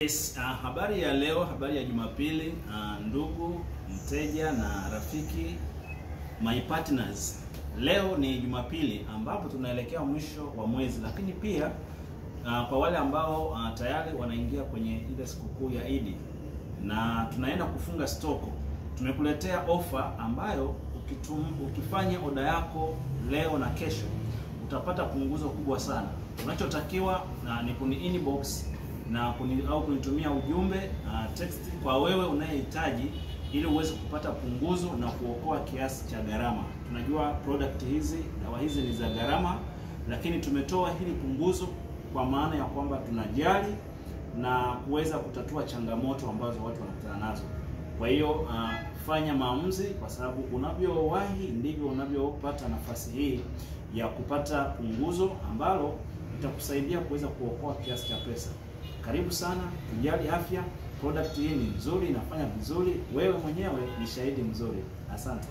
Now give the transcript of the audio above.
Yes, habari ya leo, habari ya Jumapili, ndugu, mteja na rafiki, my partners. Leo ni Jumapili ambapo tunaelekea mwisho wa mwezi, lakini pia kwa wale ambao tayari wanaingia kwenye ile sikukuu ya Eid na tunaenda kufunga stoko, tumekuletea ofa ambayo ukifanya oda yako leo na kesho utapata punguzo kubwa sana. Unachotakiwa ni kuni inbox na kunitumia ujumbe text kwa wewe unayehitaji ili uweze kupata punguzo na kuokoa kiasi cha gharama. Tunajua product hizi, dawa hizi ni za gharama, lakini tumetoa hili punguzo kwa maana ya kwamba tunajali na kuweza kutatua changamoto ambazo watu wanakutana nazo. Kwa hiyo fanya maamuzi, kwa sababu unavyowahi ndivyo unavyopata nafasi hii ya kupata punguzo ambalo itakusaidia kuweza kuokoa kiasi cha pesa. Karibu sana, tujali afya. Product hii ni nzuri, inafanya vizuri. Wewe mwenyewe ni shahidi mzuri. Asante.